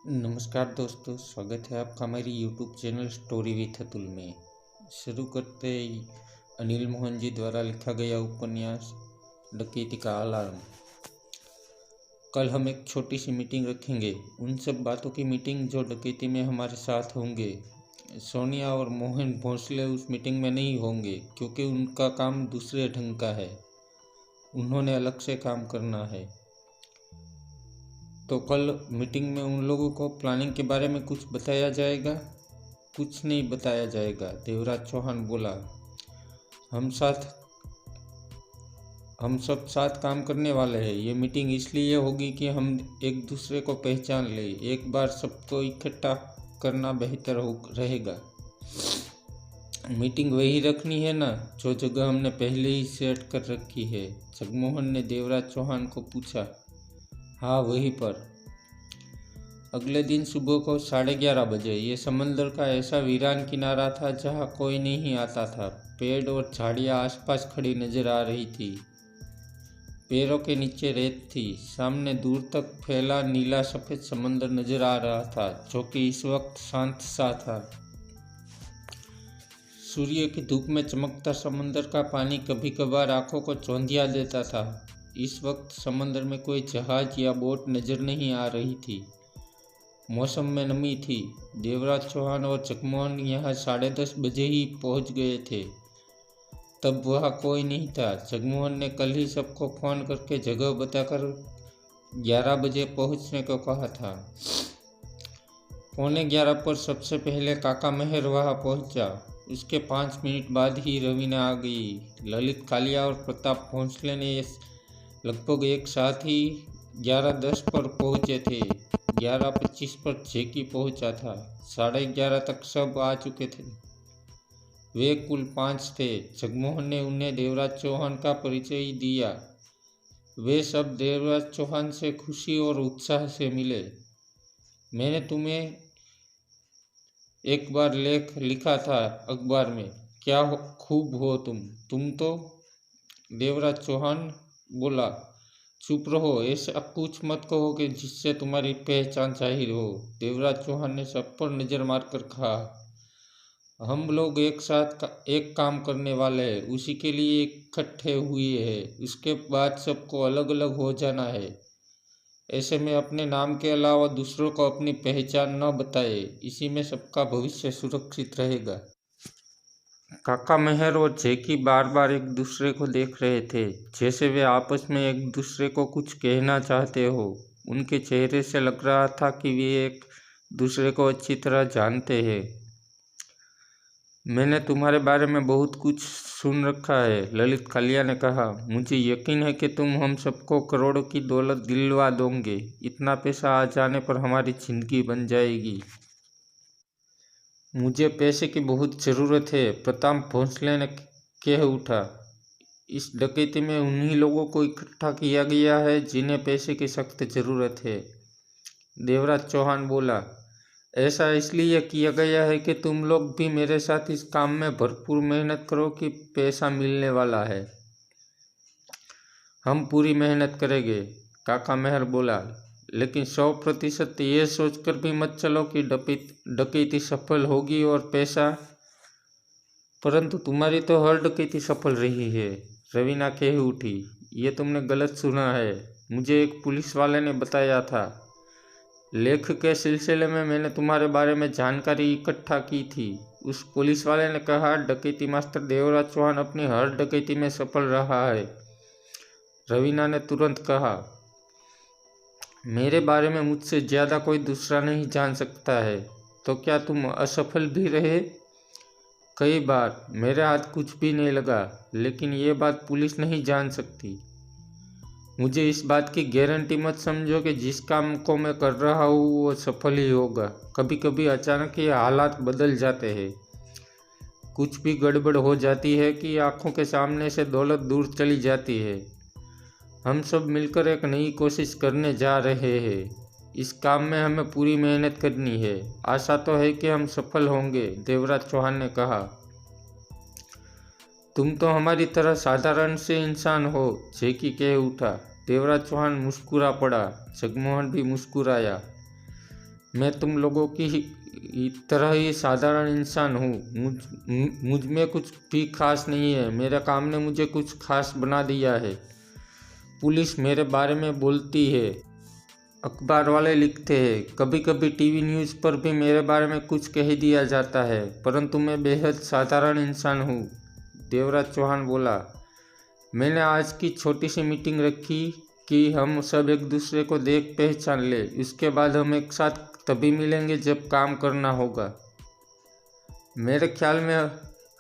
नमस्कार दोस्तों, स्वागत है आपका हमारी YouTube channel story with Atul में। शुरू करते ही अनिल मोहन जी द्वारा लिखा गया उपन्यास डकैती का अलार्म। कल हम एक छोटी सी मीटिंग रखेंगे, उन सब बातों की मीटिंग जो डकैती में हमारे साथ होंगे। सोनिया और मोहन भोसले उस मीटिंग में नहीं होंगे क्योंकि उनका काम दूसरे ढंग का है, उन्होंने अलग से काम करना है। तो कल मीटिंग में उन लोगों को प्लानिंग के बारे में कुछ बताया जाएगा? कुछ नहीं बताया जाएगा, देवराज चौहान बोला। हम सब साथ काम करने वाले हैं। ये मीटिंग इसलिए होगी कि हम एक दूसरे को पहचान ले। एक बार सबको इकट्ठा करना बेहतर रहेगा। मीटिंग वही रखनी है ना जो जगह हमने पहले ही सेट कर रखी है? जगमोहन ने देवराज चौहान को पूछा। हाँ, वहीं पर। अगले दिन सुबह को 11:30 बजे ये समंदर का ऐसा वीरान किनारा था जहाँ कोई नहीं आता था। पेड़ और झाड़ियाँ आसपास खड़ी नजर आ रही थी। पैरों के नीचे रेत थी। सामने दूर तक फैला नीला सफेद समंदर नजर आ रहा था, जो कि इस वक्त शांत सा था। सूर्य की धूप में चमकता समंदर का पानी कभी कभार आंखों को चौंधिया देता था। इस वक्त समंदर में कोई जहाज या बोट नजर नहीं आ रही थी। मौसम में नमी थी। देवराज चौहान और जगमोहन यहाँ 10:30 बजे ही पहुँच गए थे। तब वहाँ कोई नहीं था। जगमोहन ने कल ही सबको फोन करके जगह बताकर 11 बजे पहुँचने को कहा था। 11:15 पर सबसे पहले काका मेहर वहाँ पहुँचा। उसके 5 मिनट बाद ही रवीना आ गई। ललित कालिया और प्रताप भोंसले ने लगभग एक साथ ही 11:10 पर पहुँचे थे। 11:25 पर जेकी पहुँचा था। 11:30 तक सब आ चुके थे। वे कुल 5 थे। जगमोहन ने उन्हें देवराज चौहान का परिचय दिया। वे सब देवराज चौहान से खुशी और उत्साह से मिले। मैंने तुम्हें एक बार लेख लिखा था अखबार में, क्या खूब हो तुम तो। देवराज चौहान बोला। चुप रहो, ऐसा कुछ मत कहो कि जिससे तुम्हारी पहचान जाहिर हो। देवराज चौहान ने सब पर नजर मारकर कहा। हम लोग एक साथ एक काम करने वाले हैं, उसी के लिए इकट्ठे हुए हैं। उसके बाद सबको अलग अलग हो जाना है। ऐसे में अपने नाम के अलावा दूसरों को अपनी पहचान न बताए, इसी में सबका भविष्य सुरक्षित रहेगा। काका मेहर और जेकी बार बार एक दूसरे को देख रहे थे, जैसे वे आपस में एक दूसरे को कुछ कहना चाहते हो। उनके चेहरे से लग रहा था कि वे एक दूसरे को अच्छी तरह जानते हैं। मैंने तुम्हारे बारे में बहुत कुछ सुन रखा है, ललित कालिया ने कहा। मुझे यकीन है कि तुम हम सबको करोड़ों की दौलत दिलवा दोगे। इतना पैसा आ जाने पर हमारी जिंदगी बन जाएगी। मुझे पैसे की बहुत ज़रूरत है, प्रताप भोंसले ने कह उठा। इस डकैती में उन्हीं लोगों को इकट्ठा किया गया है जिन्हें पैसे की सख्त ज़रूरत है, देवराज चौहान बोला। ऐसा इसलिए किया गया है कि तुम लोग भी मेरे साथ इस काम में भरपूर मेहनत करो कि पैसा मिलने वाला है। हम पूरी मेहनत करेंगे, काका मेहर बोला, लेकिन 100% ये सोचकर भी मत चलो कि डकैती सफल होगी और पैसा। परंतु तुम्हारी तो हर डकैती सफल रही है, रवीना कह उठी। ये तुमने गलत सुना है, मुझे एक पुलिस वाले ने बताया था। लेख के सिलसिले में मैंने तुम्हारे बारे में जानकारी इकट्ठा की थी। उस पुलिस वाले ने कहा, डकैती मास्टर देवराज चौहान अपनी हर डकैती में सफल रहा है। रवीना ने तुरंत कहा। मेरे बारे में मुझसे ज़्यादा कोई दूसरा नहीं जान सकता है। तो क्या तुम असफल भी रहे? कई बार मेरे हाथ कुछ भी नहीं लगा, लेकिन ये बात पुलिस नहीं जान सकती। मुझे इस बात की गारंटी मत समझो कि जिस काम को मैं कर रहा हूँ वो सफल ही होगा। कभी कभी अचानक ये हालात बदल जाते हैं। कुछ भी गड़बड़ हो जाती है कि आंखों के सामने से दौलत दूर चली जाती है। हम सब मिलकर एक नई कोशिश करने जा रहे हैं। इस काम में हमें पूरी मेहनत करनी है। आशा तो है कि हम सफल होंगे, देवराज चौहान ने कहा। तुम तो हमारी तरह साधारण से इंसान हो, जेकी कह उठा। देवराज चौहान मुस्कुरा पड़ा। जगमोहन भी मुस्कुराया। मैं तुम लोगों की तरह ही साधारण इंसान हूँ। मुझ में कुछ भी खास नहीं है। मेरे काम ने मुझे कुछ खास बना दिया है। पुलिस मेरे बारे में बोलती है, अखबार वाले लिखते हैं, कभी कभी टीवी न्यूज़ पर भी मेरे बारे में कुछ कह दिया जाता है, परंतु मैं बेहद साधारण इंसान हूँ। देवराज चौहान बोला, मैंने आज की छोटी सी मीटिंग रखी कि हम सब एक दूसरे को देख पहचान ले। उसके बाद हम एक साथ तभी मिलेंगे जब काम करना होगा। मेरे ख्याल में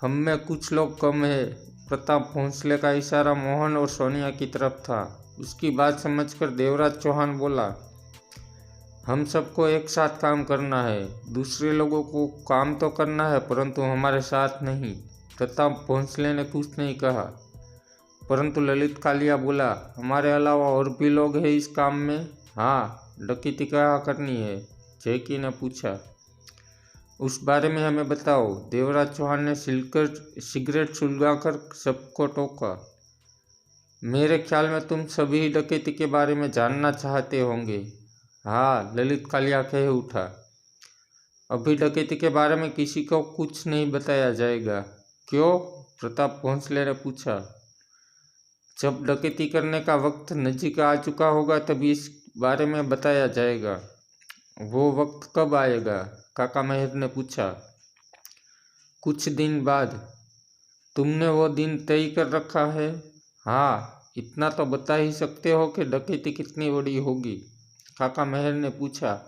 हम में कुछ लोग कम है। प्रताप भोंसले का इशारा मोहन और सोनिया की तरफ था। उसकी बात समझकर देवराज चौहान बोला, हम सबको एक साथ काम करना है। दूसरे लोगों को काम तो करना है, परंतु हमारे साथ नहीं। प्रताप भोंसले ने कुछ नहीं कहा, परंतु ललित कालिया बोला, हमारे अलावा और भी लोग हैं इस काम में? हाँ, डकैती क्या करनी है? जैकी ने पूछा। उस बारे में हमें बताओ। देवराज चौहान ने सिगरेट सुलगाकर सबको टोका। मेरे ख्याल में तुम सभी डकैती के बारे में जानना चाहते होंगे। हाँ, ललित कालिया कह उठा। अभी डकैती के बारे में किसी को कुछ नहीं बताया जाएगा। क्यों? प्रताप भोंसले ने पूछा। जब डकैती करने का वक्त नजीक आ चुका होगा तभी इस बारे में बताया जाएगा। वो वक्त कब आएगा? काका मेहर ने पूछा। कुछ दिन बाद। तुमने वो दिन तय कर रखा है? हाँ, इतना तो बता ही सकते हो कि डकैती कितनी बड़ी होगी, काका मेहर ने पूछा।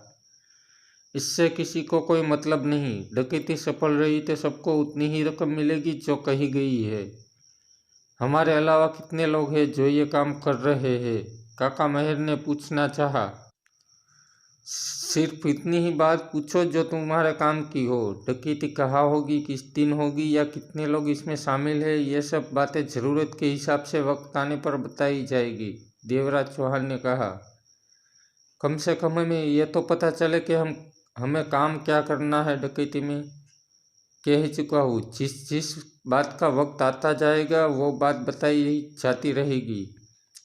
इससे किसी को कोई मतलब नहीं। डकैती सफल रही तो सबको उतनी ही रकम मिलेगी जो कही गई है। हमारे अलावा कितने लोग हैं जो ये काम कर रहे हैं? काका मेहर ने पूछना चाहा। सिर्फ इतनी ही बात पूछो जो तुम्हारे काम की हो। डकैती कहाँ होगी, किस दिन होगी या कितने लोग इसमें शामिल है, ये सब बातें ज़रूरत के हिसाब से वक्त आने पर बताई जाएगी, देवराज चौहान ने कहा। कम से कम हमें यह तो पता चले कि हमें काम क्या करना है डकैती में। कह चुका हूँ, जिस बात का वक्त आता जाएगा वो बात बताई जाती रहेगी,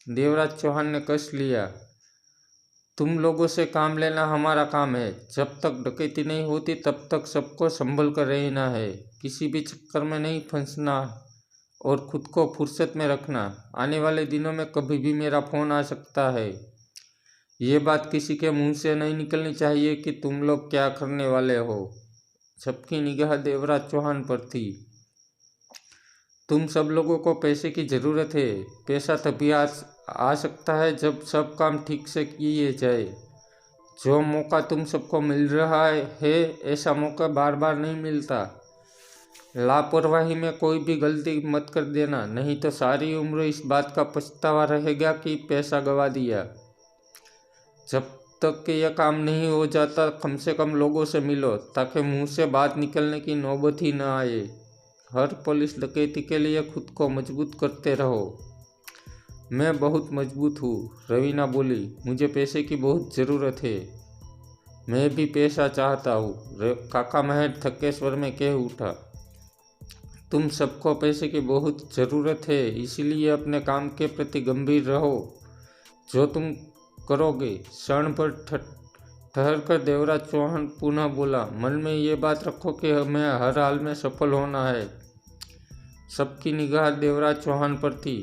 देवराज चौहान ने कस लिया। तुम लोगों से काम लेना हमारा काम है। जब तक डकैती नहीं होती तब तक सबको संभल कर रहना है। किसी भी चक्कर में नहीं फंसना और खुद को फुर्सत में रखना। आने वाले दिनों में कभी भी मेरा फ़ोन आ सकता है। ये बात किसी के मुंह से नहीं निकलनी चाहिए कि तुम लोग क्या करने वाले हो। सबकी निगाह देवराज चौहान पर थी। तुम सब लोगों को पैसे की ज़रूरत है। पैसा तभी आ सकता है जब सब काम ठीक से किए जाए। जो मौका तुम सबको मिल रहा है ऐसा मौका बार बार नहीं मिलता। लापरवाही में कोई भी गलती मत कर देना, नहीं तो सारी उम्र इस बात का पछतावा रहेगा कि पैसा गवा दिया। जब तक कि यह काम नहीं हो जाता कम से कम लोगों से मिलो ताकि मुंह से बात निकलने की नौबत ही न आए। हर पुलिस डकैती के लिए खुद को मजबूत करते रहो। मैं बहुत मजबूत हूँ, रवीना बोली। मुझे पैसे की बहुत ज़रूरत है। मैं भी पैसा चाहता हूँ, काका मेहर थके स्वर में कह उठा। तुम सबको पैसे की बहुत ज़रूरत है, इसीलिए अपने काम के प्रति गंभीर रहो। जो तुम करोगे। क्षण पर ठहर कर देवराज चौहान पुनः बोला, मन में ये बात रखो कि हमें हर हाल में सफल होना है। सबकी निगाह देवराज चौहान पर थी।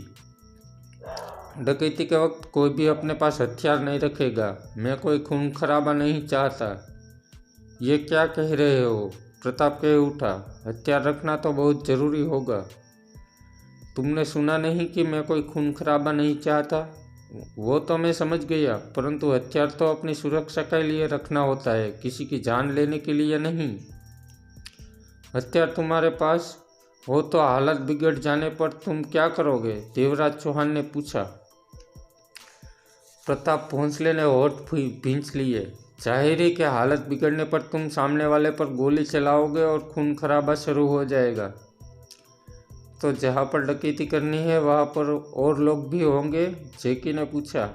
डकैती के वक्त कोई भी अपने पास हथियार नहीं रखेगा। मैं कोई खून खराबा नहीं चाहता। ये क्या कह रहे हो? प्रताप कह उठा। हथियार रखना तो बहुत ज़रूरी होगा। तुमने सुना नहीं कि मैं कोई खून खराबा नहीं चाहता? वो तो मैं समझ गया, परंतु हथियार तो अपनी सुरक्षा के लिए रखना होता है, किसी की जान लेने के लिए नहीं। हथियार तुम्हारे पास हो तो हालत बिगड़ जाने पर तुम क्या करोगे? देवराज चौहान ने पूछा। प्रताप भोंसले ने होठ भींच लिए। जाहिर है कि हालत बिगड़ने पर तुम सामने वाले पर गोली चलाओगे और खून खराबा शुरू हो जाएगा। तो जहाँ पर डकैती करनी है वहाँ पर और लोग भी होंगे? जैकी ने पूछा।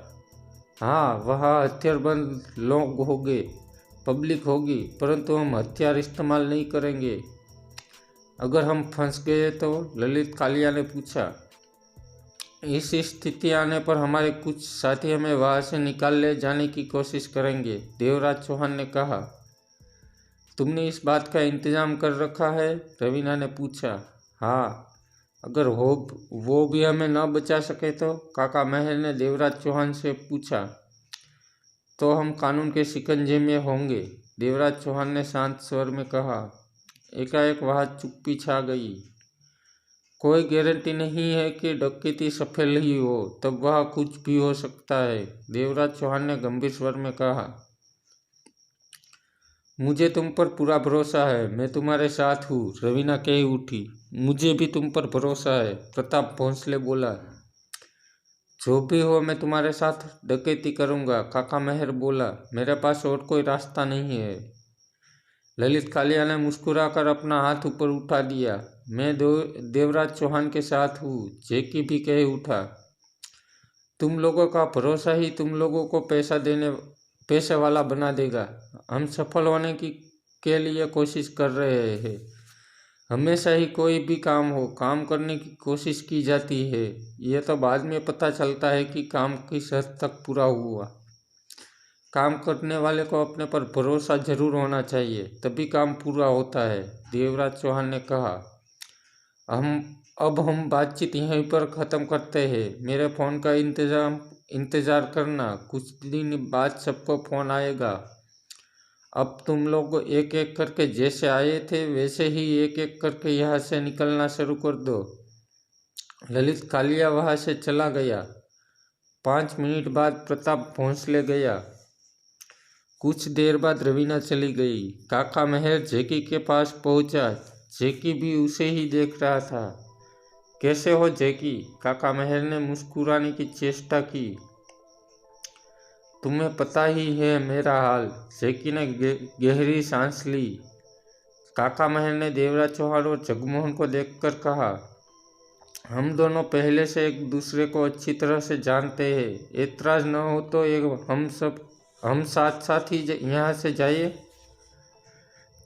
हाँ, वहाँ हथियारबंद लोग होंगे, पब्लिक होगी, परंतु हम हथियार इस्तेमाल नहीं करेंगे। अगर हम फंस गए तो? ललित कालिया ने पूछा। इस स्थिति आने पर हमारे कुछ साथी हमें वहां से निकाल ले जाने की कोशिश करेंगे, देवराज चौहान ने कहा। तुमने इस बात का इंतजाम कर रखा है? रवीना ने पूछा। हाँ, अगर वो भी हमें न बचा सके तो? काका महर ने देवराज चौहान से पूछा। तो हम कानून के शिकंजे में होंगे, देवराज चौहान ने शांत स्वर में कहा। एकाएक वहां चुप्पी छा गई। कोई गारंटी नहीं है कि डकैती सफल ही हो, तब वह कुछ भी हो सकता है, देवराज चौहान ने गंभीर स्वर में कहा। मुझे तुम पर पूरा भरोसा है, मैं तुम्हारे साथ हूँ, रवीना कह उठी। मुझे भी तुम पर भरोसा है, प्रताप भोंसले बोला। जो भी हो मैं तुम्हारे साथ डकैती करूंगा, काका मेहर बोला। मेरे पास और कोई रास्ता नहीं है। ललित कालिया ने मुस्कुराकर अपना हाथ ऊपर उठा दिया। मैं देवराज चौहान के साथ हूँ, जेकी भी कह उठा। तुम लोगों का भरोसा ही तुम लोगों को पैसे वाला बना देगा। हम सफल होने के लिए कोशिश कर रहे हैं। हमेशा ही कोई भी काम हो, काम करने की कोशिश की जाती है। यह तो बाद में पता चलता है कि काम किस हद तक पूरा हुआ। काम करने वाले को अपने पर भरोसा जरूर होना चाहिए, तभी काम पूरा होता है, देवराज चौहान ने कहा। अब हम बातचीत यहीं पर ख़त्म करते हैं। मेरे फ़ोन का इंतज़ार करना, कुछ दिन बाद सबको फ़ोन आएगा। अब तुम लोग एक एक करके जैसे आए थे वैसे ही एक एक करके यहाँ से निकलना शुरू कर दो। ललित कालिया वहाँ से चला गया। 5 मिनट बाद प्रताप भोंसले गया। कुछ देर बाद रवीना चली गई। काका मेहर जेकी के पास पहुंचा। जेकी भी उसे ही देख रहा था। कैसे हो जेकी? काका मेहर ने मुस्कुराने की चेष्टा की। तुम्हें पता ही है मेरा हाल, जेकी ने गहरी सांस ली। काका महर ने देवराज चौहान और जगमोहन को देखकर कहा। हम दोनों पहले से एक दूसरे को अच्छी तरह से जानते हैं। ऐतराज न हो तो हम साथ साथ ही यहाँ से जाइए।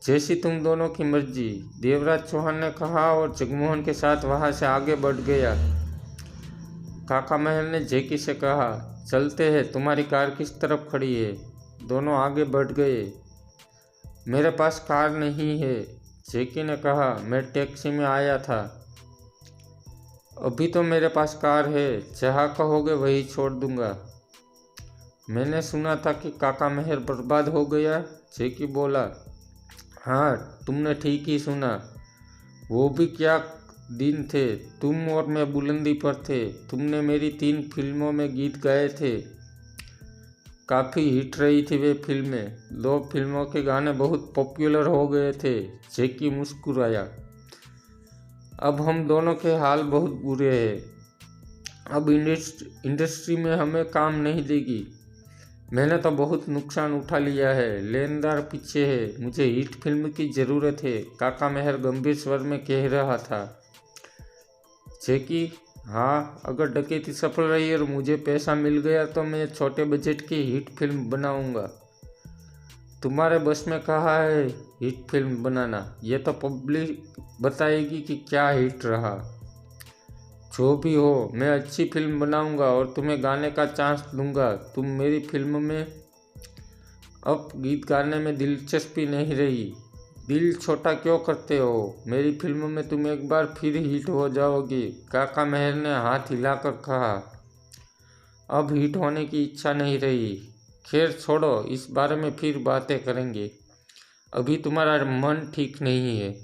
जैसी तुम दोनों की मर्जी, देवराज चौहान ने कहा और जगमोहन के साथ वहाँ से आगे बढ़ गया। काका महल ने जेकी से कहा, चलते हैं, तुम्हारी कार किस तरफ खड़ी है? दोनों आगे बढ़ गए। मेरे पास कार नहीं है, जेकी ने कहा। मैं टैक्सी में आया था। अभी तो मेरे पास कार है, जहाँ कहोगे वही छोड़ दूंगा। मैंने सुना था कि काका मेहर बर्बाद हो गया, जेकी बोला। हाँ, तुमने ठीक ही सुना। वो भी क्या दिन थे। तुम और मैं बुलंदी पर थे। तुमने मेरी 3 फिल्मों में गीत गाए थे। काफ़ी हिट रही थी वे फिल्में। 2 फिल्मों के गाने बहुत पॉपुलर हो गए थे, जेकी मुस्कुराया। अब हम दोनों के हाल बहुत बुरे हैं। अब इंडस्ट्री में हमें काम नहीं देगी। मैंने तो बहुत नुकसान उठा लिया है, लेनदार पीछे है। मुझे हिट फिल्म की ज़रूरत है, काका मेहर गंभीर स्वर में कह रहा था। जेकी, हाँ, अगर डकैती सफल रही और मुझे पैसा मिल गया तो मैं छोटे बजट की हिट फिल्म बनाऊंगा। तुम्हारे बस में कहा है हिट फिल्म बनाना? यह तो पब्लिक बताएगी कि क्या हिट रहा। जो भी हो, मैं अच्छी फिल्म बनाऊंगा और तुम्हें गाने का चांस दूंगा। तुम मेरी फिल्म में अब गीत गाने में दिलचस्पी नहीं रही। दिल छोटा क्यों करते हो? मेरी फिल्म में तुम एक बार फिर हिट हो जाओगी, काका मेहर ने हाथ हिलाकर कहा। अब हिट होने की इच्छा नहीं रही। खैर छोड़ो, इस बारे में फिर बातें करेंगे। अभी तुम्हारा मन ठीक नहीं है।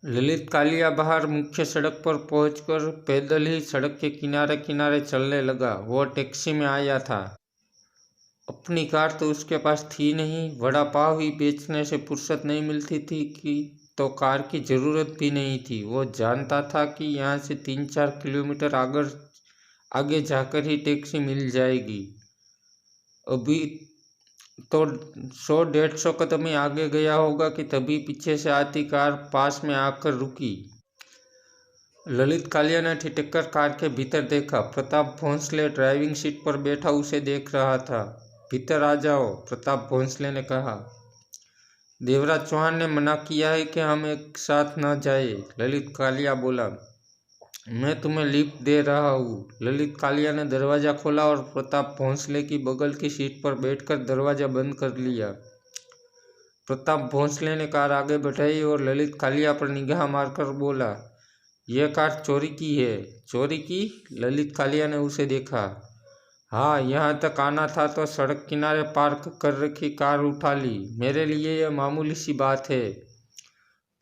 ललित कालिया बाहर मुख्य सड़क पर पहुंचकर पैदल ही सड़क के किनारे किनारे चलने लगा। वो टैक्सी में आया था। अपनी कार तो उसके पास थी नहीं। वड़ा पाव ही बेचने से फुर्सत नहीं मिलती थी कि तो कार की ज़रूरत भी नहीं थी। वो जानता था कि यहाँ से 3-4 किलोमीटर आगे जाकर ही टैक्सी मिल जाएगी। अभी तो 100-150 कदम ही आगे गया होगा कि तभी पीछे से आती कार पास में आकर रुकी। ललित कालिया ने ठिठक कार के भीतर देखा। प्रताप भोंसले ड्राइविंग सीट पर बैठा उसे देख रहा था। भीतर आ जाओ, प्रताप भोंसले ने कहा। देवराज चौहान ने मना किया है कि हम एक साथ न जाए, ललित कालिया बोला। मैं तुम्हें लिफ्ट दे रहा हूँ। ललित कालिया ने दरवाज़ा खोला और प्रताप भोंसले की बगल की सीट पर बैठकर दरवाज़ा बंद कर लिया। प्रताप भोंसले ने कार आगे बढ़ाई और ललित कालिया पर निगाह मारकर बोला, यह कार चोरी की है। चोरी की? ललित कालिया ने उसे देखा। हाँ, यहाँ तक आना था तो सड़क किनारे पार्क कर रखी कार उठा ली। मेरे लिए यह मामूली सी बात है,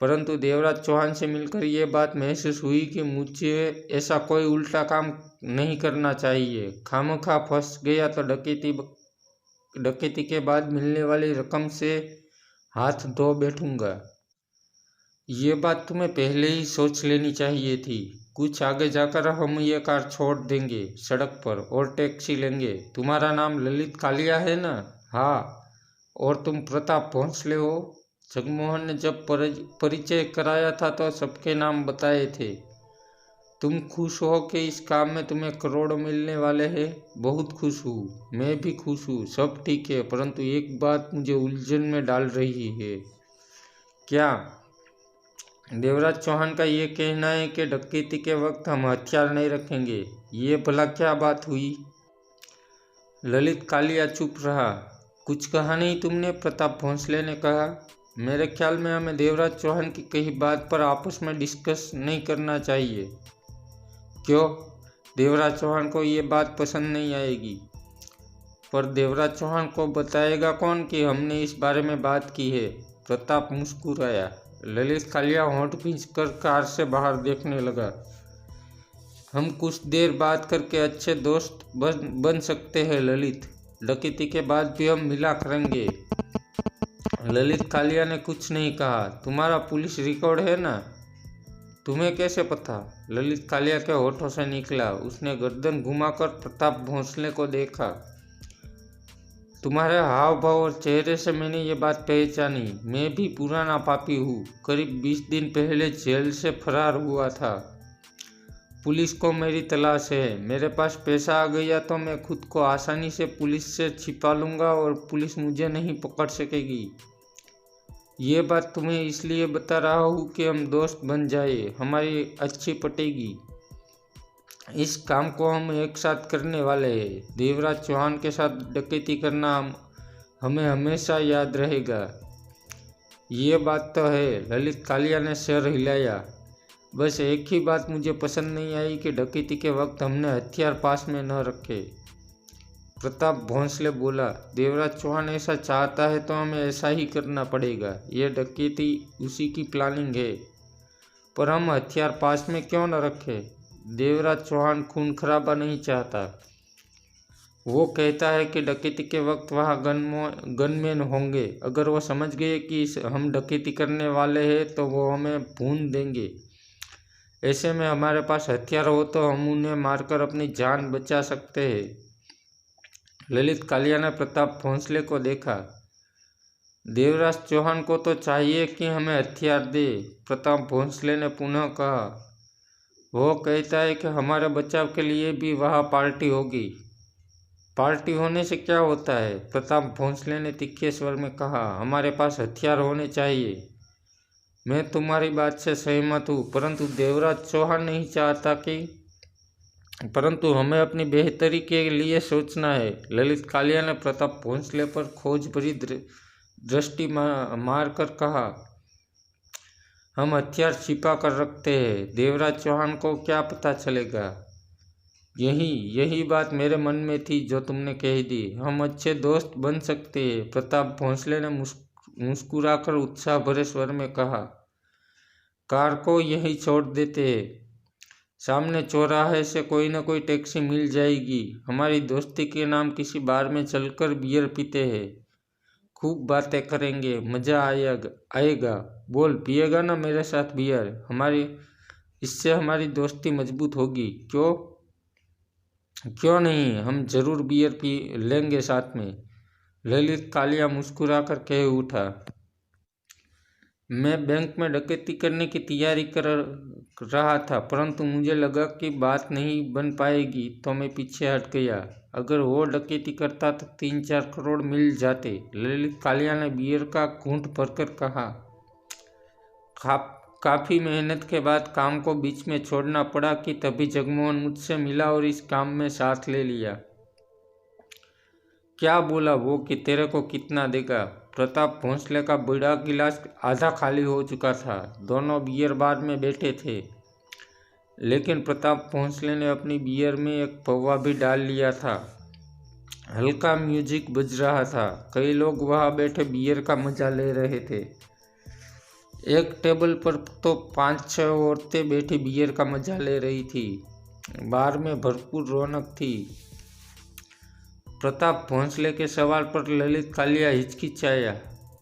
परंतु देवराज चौहान से मिलकर ये बात महसूस हुई कि मुझे ऐसा कोई उल्टा काम नहीं करना चाहिए। खामखा फंस गया तो डकैती के बाद मिलने वाली रकम से हाथ धो बैठूंगा। ये बात तुम्हें पहले ही सोच लेनी चाहिए थी। कुछ आगे जाकर हम ये कार छोड़ देंगे सड़क पर और टैक्सी लेंगे। तुम्हारा नाम ललित कालिया है ना? हाँ। और तुम प्रताप भोंसले हो? जगमोहन ने जब परिचय कराया था तो सबके नाम बताए थे। तुम खुश हो कि इस काम में तुम्हें करोड़ों मिलने वाले हैं? बहुत खुश हूँ। मैं भी खुश हूँ। सब ठीक है, परंतु एक बात मुझे उलझन में डाल रही है। क्या? देवराज चौहान का ये कहना है कि डकैती के वक्त हम हथियार नहीं रखेंगे। ये भला क्या बात हुई? ललित कालिया चुप रहा। कुछ कहा नहीं तुमने? प्रताप भोंसले ने कहा। मेरे ख्याल में हमें देवराज चौहान की कही बात पर आपस में डिस्कस नहीं करना चाहिए। क्यों? देवराज चौहान को ये बात पसंद नहीं आएगी। पर देवराज चौहान को बताएगा कौन कि हमने इस बारे में बात की है? प्रताप मुस्कुराया। ललित कालिया होंठ खींचकर कार से बाहर देखने लगा। हम कुछ देर बात करके अच्छे दोस्त बन सकते हैं ललित। डकैती के बाद भी हम मिला करेंगे। ललित कालिया ने कुछ नहीं कहा। तुम्हारा पुलिस रिकॉर्ड है ना? तुम्हें कैसे पता? ललित कालिया के होठों से निकला। उसने गर्दन घुमाकर प्रताप भोंसले को देखा। तुम्हारे हाव भाव और चेहरे से मैंने ये बात पहचानी। मैं भी पुराना पापी हूँ। करीब 20 दिन पहले जेल से फरार हुआ था। पुलिस को मेरी तलाश है। मेरे पास पैसा आ गया तो मैं खुद को आसानी से पुलिस से छिपा लूँगा और पुलिस मुझे नहीं पकड़ सकेगी। ये बात तुम्हें इसलिए बता रहा हूँ कि हम दोस्त बन जाए, हमारी अच्छी पटेगी। इस काम को हम एक साथ करने वाले हैं। देवराज चौहान के साथ डकैती करना हमें हमेशा याद रहेगा। ये बात तो है। ललित कालिया ने सिर हिलाया। बस एक ही बात मुझे पसंद नहीं आई कि डकैती के वक्त हमने हथियार पास में न रखे। प्रताप भोंसले बोला, देवराज चौहान ऐसा चाहता है तो हमें ऐसा ही करना पड़ेगा। यह डकैती उसी की प्लानिंग है। पर हम हथियार पास में क्यों न रखें? देवराज चौहान खून खराबा नहीं चाहता। वो कहता है कि डकैती के वक्त वहाँ गनमैन होंगे। अगर वो समझ गए कि हम डकैती करने वाले हैं तो वो हमें भून देंगे। ऐसे में हमारे पास हथियार हो तो हम उन्हें मारकर अपनी जान बचा सकते हैं। ललित कालिया ने प्रताप भोंसले को देखा। देवराज चौहान को तो चाहिए कि हमें हथियार दे। प्रताप भोंसले ने पुनः कहा। वो कहता है कि हमारे बचाव के लिए भी वहाँ पार्टी होगी। पार्टी होने से क्या होता है? प्रताप भोंसले ने तीखे स्वर में कहा। हमारे पास हथियार होने चाहिए। मैं तुम्हारी बात से सहमत हूँ, परंतु देवराज चौहान नहीं चाहता कि परंतु हमें अपनी बेहतरी के लिए सोचना है। ललित कालिया ने प्रताप भोंसले पर खोज भरी दृष्टि मारकर कहा। हम हथियार छिपा कर रखते हैं। देवराज चौहान को क्या पता चलेगा? यही बात मेरे मन में थी जो तुमने कह दी। हम अच्छे दोस्त बन सकते हैं। प्रताप भोंसले ने मुस्कुराकर उत्साह भरे स्वर में कहा। कार को यहीं छोड़ देते हैं। सामने चौराहे से कोई न कोई टैक्सी मिल जाएगी। हमारी दोस्ती के नाम किसी बार में चलकर बियर पीते हैं। खूब बातें करेंगे। मज़ा आएगा। बोल, पिएगा ना मेरे साथ बियर? इससे हमारी दोस्ती मजबूत होगी। क्यों नहीं? हम जरूर बियर पी लेंगे साथ में। ललित कालिया मुस्कुराकर कह उठा। मैं बैंक में डकैती करने की तैयारी कर रहा था, परंतु मुझे लगा कि बात नहीं बन पाएगी तो मैं पीछे हट गया। अगर वो डकैती करता तो 3-4 करोड़ मिल जाते। ललित कालिया ने बियर का घूंट भरकर कहा। काफ़ी मेहनत के बाद काम को बीच में छोड़ना पड़ा कि तभी जगमोहन मुझसे मिला और इस काम में साथ ले लिया। क्या बोला वो कि तेरे को कितना देगा? प्रताप भोंसले का बड़ा गिलास आधा खाली हो चुका था। दोनों बियर बार में बैठे थे, लेकिन प्रताप भोंसले ने अपनी बियर में एक पौवा भी डाल लिया था। हल्का म्यूजिक बज रहा था। कई लोग वहाँ बैठे बियर का मजा ले रहे थे। एक टेबल पर तो 5-6 औरतें बैठी बियर का मजा ले रही थी। बार में भरपूर रौनक थी। प्रताप भोंसले के सवाल पर ललित कालिया हिचकिचाया।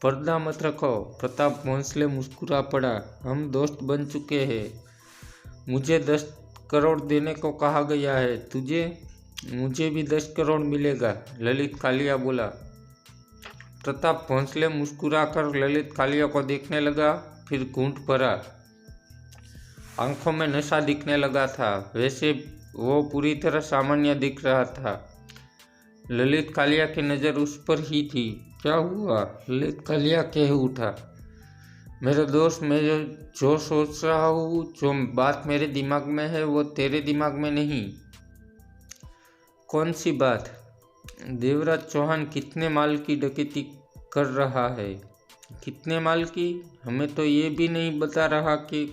पर्दा मत रखो। प्रताप भोंसले मुस्कुरा पड़ा। हम दोस्त बन चुके हैं। मुझे 10 करोड़ देने को कहा गया है। तुझे? मुझे भी 10 करोड़ मिलेगा, ललित कालिया बोला। प्रताप भोंसले मुस्कुराकर ललित कालिया को देखने लगा, फिर घूंट भरा। आंखों में नशा दिखने लगा था। वैसे वो पूरी तरह सामान्य दिख रहा था। ललित कालिया की नज़र उस पर ही थी। क्या हुआ? ललित कालिया कह उठा। मेरे दोस्त, मैं जो सोच रहा हूँ, जो बात मेरे दिमाग में है, वो तेरे दिमाग में नहीं। कौन सी बात? देवराज चौहान कितने माल की डकैती कर रहा है? कितने माल की? हमें तो ये भी नहीं बता रहा कि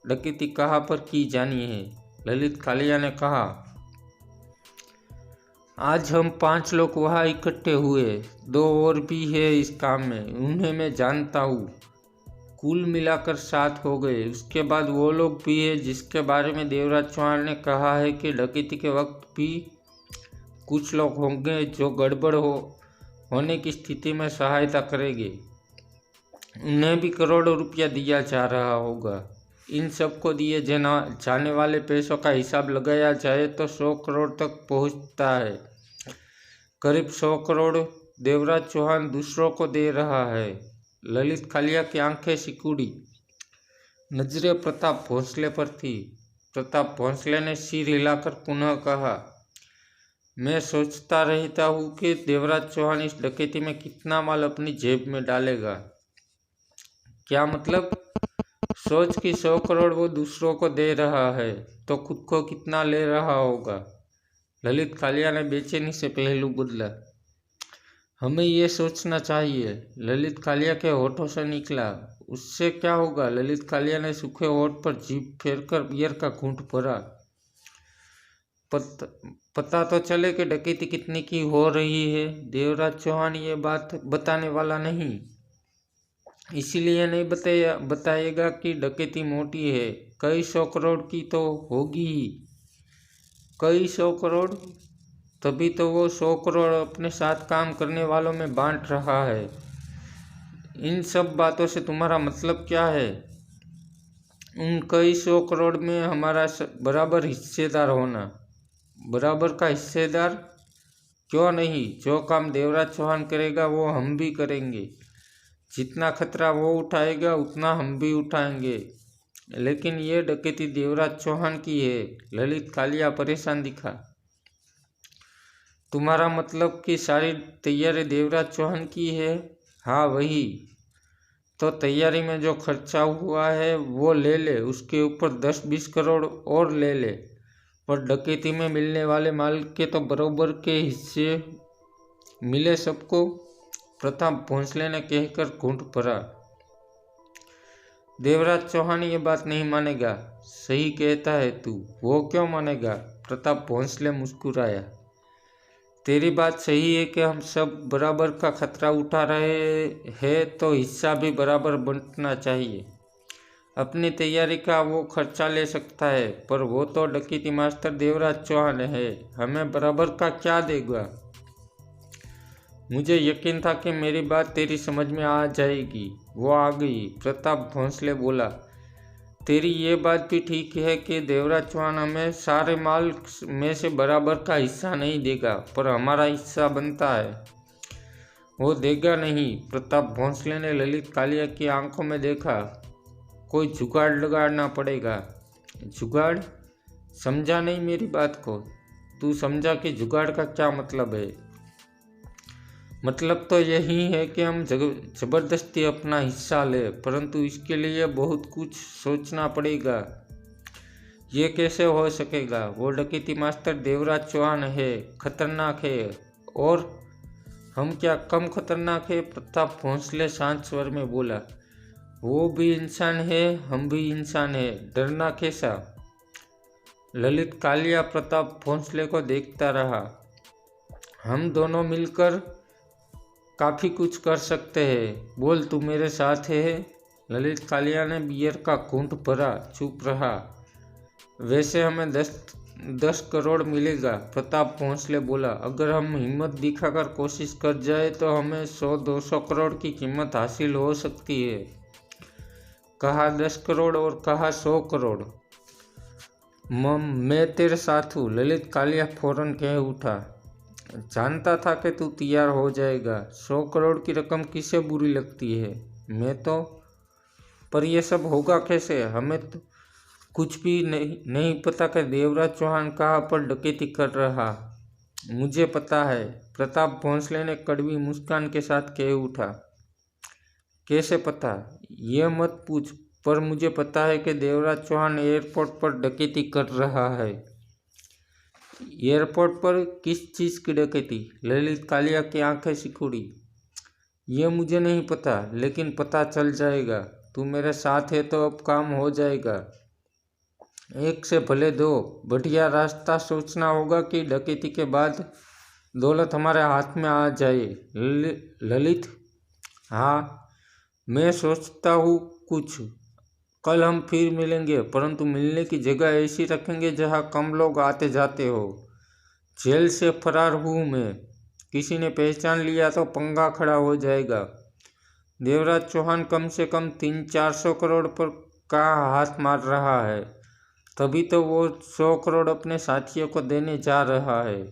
डकैती कहाँ पर की जानी है, ललित कालिया ने कहा। आज हम 5 लोग वहाँ इकट्ठे हुए। 2 और भी है इस काम में, उन्हें मैं जानता हूँ। कुल मिलाकर 7 हो गए। उसके बाद वो लोग भी है जिसके बारे में देवराज चौहान ने कहा है कि डकैती के वक्त भी कुछ लोग होंगे जो गड़बड़ होने की स्थिति में सहायता करेंगे। उन्हें भी करोड़ों रुपया दिया जा रहा होगा। इन सबको दिए जाने वाले पैसों का हिसाब लगाया जाए तो 100 करोड़ तक पहुंचता है। करीब 100 करोड़ देवराज चौहान दूसरों को दे रहा है। ललित कालिया की आंखें सिकुड़ी। नजरें प्रताप भोंसले पर थी। प्रताप भोंसले ने सिर हिलाकर पुनः कहा, मैं सोचता रहता हूँ कि देवराज चौहान इस डकैती में कितना माल अपनी जेब में डालेगा। क्या मतलब? सोच कि 100 करोड़ वो दूसरों को दे रहा है तो खुद को कितना ले रहा होगा। ललित कालिया ने बेचैनी से पहलू बदला। हमें ये सोचना चाहिए, ललित कालिया के होठों से निकला। उससे क्या होगा? ललित कालिया ने सूखे होठ पर जीभ फेरकर बियर का घूंट भरा। पता तो चले कि डकैती कितनी की हो रही है। देवराज चौहान ये बात बताने वाला नहीं, इसीलिए नहीं बताएगा कि डकैती मोटी है। कई 100 करोड़ की तो होगी ही। कई 100 करोड़? तभी तो वो 100 करोड़ अपने साथ काम करने वालों में बांट रहा है। इन सब बातों से तुम्हारा मतलब क्या है? उन कई 100 करोड़ में हमारा बराबर हिस्सेदार होना। बराबर का हिस्सेदार? क्यों नहीं? जो काम देवराज चौहान करेगा वो हम भी करेंगे। जितना खतरा वो उठाएगा उतना हम भी उठाएंगे। लेकिन ये डकैती देवराज चौहान की है। ललित कालिया परेशान दिखा। तुम्हारा मतलब कि सारी तैयारी देवराज चौहान की है? हाँ, वही। तो तैयारी में जो खर्चा हुआ है वो ले ले, उसके ऊपर 10-20 करोड़ और ले ले, पर डकैती में मिलने वाले माल के तो बराबर के हिस्से मिले सबको, प्रताप भोंसले ने कहकर घूंट भरा। देवराज चौहान ये बात नहीं मानेगा। सही कहता है तू। वो क्यों मानेगा? प्रताप भोंसले मुस्कुराया। तेरी बात सही है कि हम सब बराबर का खतरा उठा रहे हैं, तो हिस्सा भी बराबर बंटना चाहिए। अपनी तैयारी का वो खर्चा ले सकता है, पर वो तो डकैती मास्टर देवराज चौहान है। हमें बराबर का क्या देगा? मुझे यकीन था कि मेरी बात तेरी समझ में आ जाएगी। वो आ गई, प्रताप भोंसले बोला। तेरी ये बात भी ठीक है कि देवराज चौहान हमें सारे माल में से बराबर का हिस्सा नहीं देगा, पर हमारा हिस्सा बनता है। वो देगा नहीं। प्रताप भोंसले ने ललित कालिया की आंखों में देखा। कोई जुगाड़ लगाना पड़ेगा। जुगाड़? समझा नहीं मेरी बात को। तू समझा कि जुगाड़ का क्या मतलब है? मतलब तो यही है कि हम जबरदस्ती अपना हिस्सा लें, परंतु इसके लिए बहुत कुछ सोचना पड़ेगा। ये कैसे हो सकेगा? वो डकैती मास्टर देवराज चौहान है, खतरनाक है। और हम क्या कम खतरनाक है? प्रताप भोंसले शांत स्वर में बोला। वो भी इंसान है, हम भी इंसान है, डरना कैसा? ललित कालिया प्रताप भोंसले को देखता रहा। हम दोनों मिलकर काफी कुछ कर सकते हैं, बोल तू मेरे साथ है? ललित कालिया ने बियर का घूंट भरा, चुप रहा। वैसे हमें 10 करोड़ मिलेगा, प्रताप भोंसले बोला। अगर हम हिम्मत दिखाकर कोशिश कर जाए तो हमें 100-200 करोड़ की कीमत हासिल हो सकती है। कहा 10 करोड़ और कहा 100 करोड़। मैं तेरे साथ हूँ, ललित कालिया फौरन कह उठा। जानता था कि तू तैयार हो जाएगा। 100 करोड़ की रकम किसे बुरी लगती है? मैं तो। पर यह सब होगा कैसे? हमें तो कुछ भी नहीं पता कि देवराज चौहान कहाँ पर डकैती कर रहा। मुझे पता है, प्रताप भोंसले ने कड़वी मुस्कान के साथ कह उठा। कैसे पता? यह मत पूछ, पर मुझे पता है कि देवराज चौहान एयरपोर्ट पर डकैती कर रहा है। एयरपोर्ट पर किस चीज़ की डकैती? ललित कालिया की आंखें सिकुड़ी। ये मुझे नहीं पता, लेकिन पता चल जाएगा। तू मेरे साथ है तो अब काम हो जाएगा। एक से भले दो। बढ़िया रास्ता सोचना होगा कि डकैती के बाद दौलत हमारे हाथ में आ जाए। ललित, हाँ मैं सोचता हूँ कुछ। कल हम फिर मिलेंगे, परंतु मिलने की जगह ऐसी रखेंगे जहाँ कम लोग आते जाते हो। जेल से फरार हूँ मैं, किसी ने पहचान लिया तो पंगा खड़ा हो जाएगा। देवराज चौहान कम से कम 300-400 करोड़ पर का हाथ मार रहा है, तभी तो वो 100 करोड़ अपने साथियों को देने जा रहा है।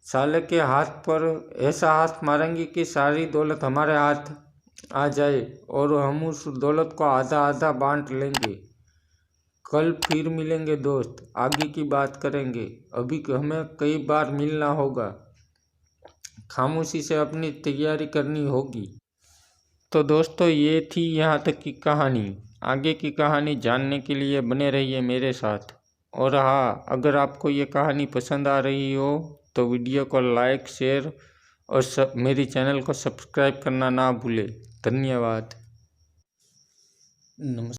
साले के हाथ पर ऐसा हाथ मारेंगे कि सारी दौलत हमारे हाथ आ जाए और हम उस दौलत को आधा आधा बांट लेंगे। कल फिर मिलेंगे दोस्त, आगे की बात करेंगे। अभी हमें कई बार मिलना होगा, खामोशी से अपनी तैयारी करनी होगी। तो दोस्तों, ये थी यहाँ तक की कहानी। आगे की कहानी जानने के लिए बने रहिए मेरे साथ। और हाँ, अगर आपको ये कहानी पसंद आ रही हो तो वीडियो को लाइक, शेयर और मेरी चैनल को सब्सक्राइब करना ना भूलें। धन्यवाद। नमस्कार।